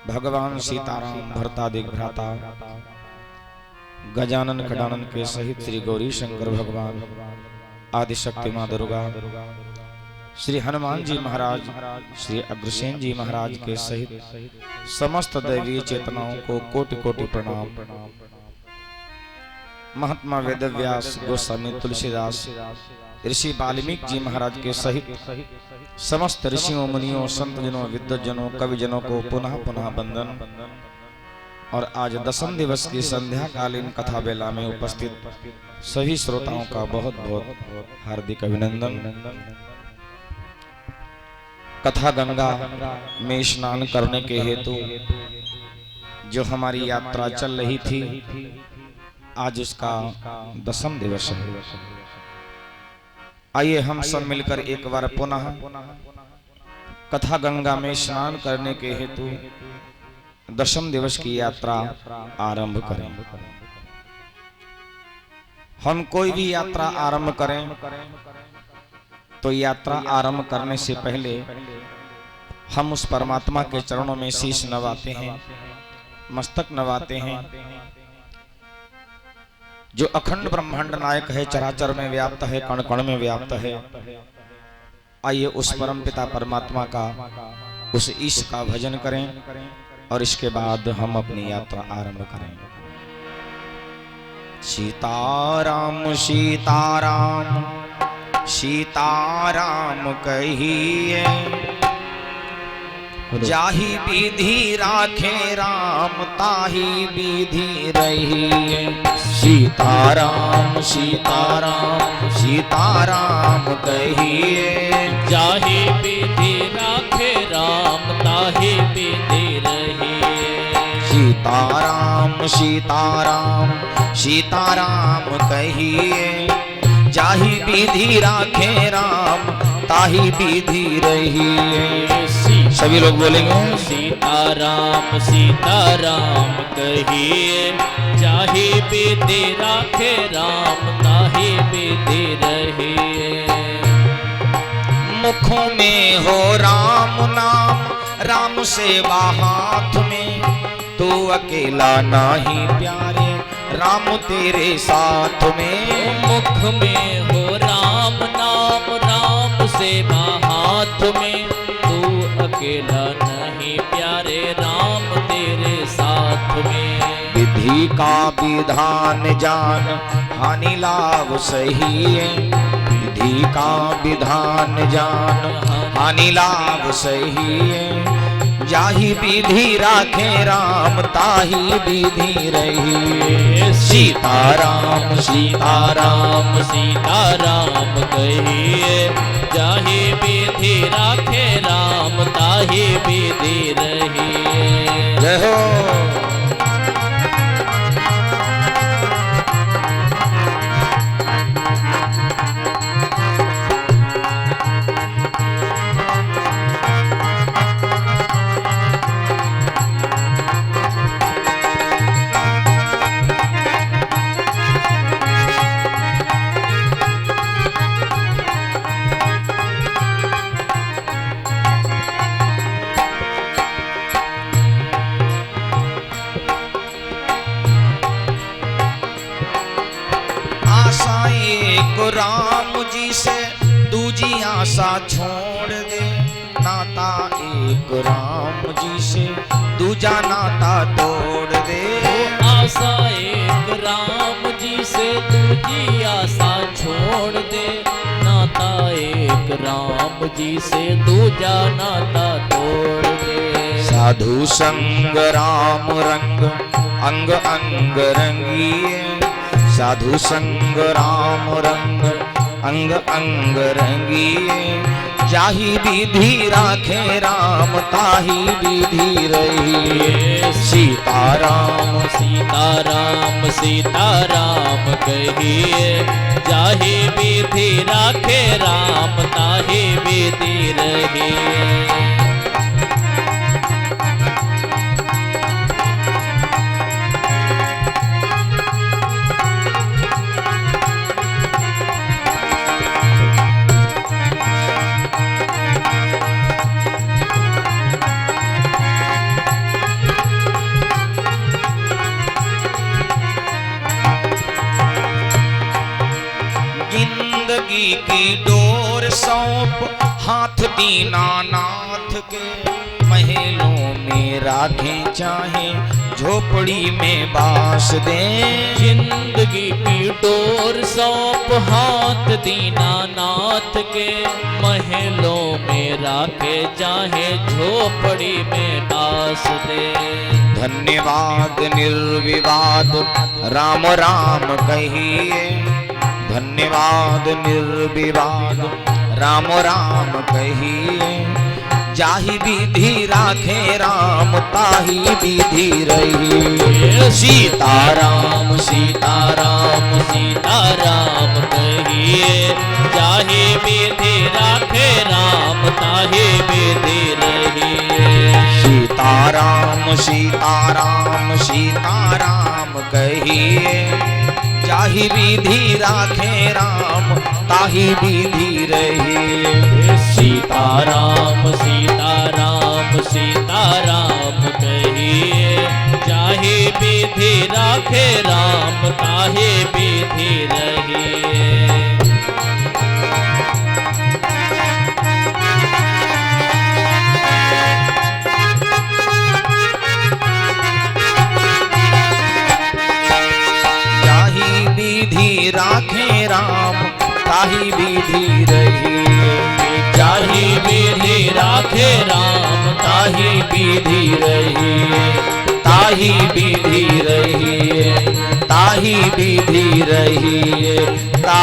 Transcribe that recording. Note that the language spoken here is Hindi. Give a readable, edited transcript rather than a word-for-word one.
भगवान सीताराम भरतादिक भ्राता गजानन खडानन के सहित श्री गौरी शंकर भगवान आदिशक्ति माँ दुर्गा, श्री हनुमान जी महाराज, श्री अग्रसेन जी महाराज के सहित समस्त दैवीय चेतनाओं को कोटि कोटि प्रणाम। महात्मा वेदव्यास, गोस्वामी तुलसीदास, ऋषि वाल्मीकि जी महाराज के सहित समस्त ऋषियों, मुनियों, संत जनों, विद्वजनों, कविजनों को पुनः पुनः वंदन। और आज दशम दिवस की संध्या कालीन कथा बेला में उपस्थित सभी श्रोताओं का बहुत बहुत हार्दिक अभिनंदन। कथा गंगा में स्नान करने के हेतु जो हमारी यात्रा चल रही थी, आज उसका दशम दिवस है। आइए हम सब मिलकर एक बार पुनः कथा गंगा में स्नान करने के हेतु दशम दिवस की यात्रा आरंभ करें। हम कोई भी यात्रा आरंभ करें तो यात्रा आरंभ करने से पहले हम उस परमात्मा के चरणों में शीश नवाते हैं, मस्तक नवाते हैं, जो अखंड ब्रह्मांड नायक है, चराचर में व्याप्त है, कण कण में व्याप्त है। आइए उस परम पिता परमात्मा का, उस ईश का भजन करें और इसके बाद हम अपनी यात्रा आरंभ करें। सीताराम सीताराम सीताराम कहिए, जाहि विधि राखे राम ताहि विधि रहिए। सीताराम सीताराम सीताराम कहिए, जाहि विधि राखे राम ताहि विधि रहिए। सीताराम सीताराम सीताराम कहिए, जाहि विधि राखे राम ताहि विधि रहिए। सभी लोग बोलेंगे सीताराम सीताराम कहिए, जाहि विधि राखे राम ताहि विधि रहिए। मुखों में हो राम नाम, राम सेवा हाथ में, तू अकेला नाही प्यारे, राम तेरे साथ में। मुख में हो राम नाम, राम सेवा हाथ में, तू अकेला नहीं प्यारे, राम तेरे साथ में। विधि का विधान जान, हानि लाभ सही है। विधि का विधान जान, हानि लाभ सही है। जाहि विधि राखे राम ताहि विधि रहिए। सीताराम सीताराम सीताराम कहिए, जाहि विधि राखे राम ताहि विधि रहिए। जय हो। राम जी से दूजी आशा छोड़ दे, नाता एक राम जी से दूजा नाता तोड़ दे। आशा एक राम जी से दूजी आशा छोड़ दे, नाता एक राम जी से दूजा नाता तोड़ दे। साधु संग राम रंग अंग अंग रंगिए, साधु संग राम रंग अंग अंग रंगिए। जाहि विधि राखे राम ताहि विधि रहिए। सीताराम सीताराम सीताराम कहिए, जाहि विधि राखे राम ताहि विधि रहिए। की डोर सौंप हाथ दीनानाथ के, महलों में राखे चाहे झोपड़ी में बास दे। जिंदगी की डोर सौंप हाथ दीनानाथ के, महलों में राखे चाहे झोपड़ी में बास दे। धन्यवाद निर्विवाद राम राम कहिए, धन्यवाद निर्विवाद राम राम कहिए। जाहि विधि राखे राम ताहि विधि रही। सीताराम सीताराम सीताराम कहिए, जाहि विधि राखे राम ताहि विधि रहिए। सीताराम सीताराम सीताराम कहिए, जाहि विधि राखे राम ताहि विधि रहिए। सीताराम सीताराम सीताराम कहिए, जाहि विधि राखे राम ताहि विधि रहिए। विधि राखे राम ताहि विधि रहिए। जाहि विधि राखे राम ताहि विधि रहिए। ताहि विधि रहिए ताहि विधि रहिए ता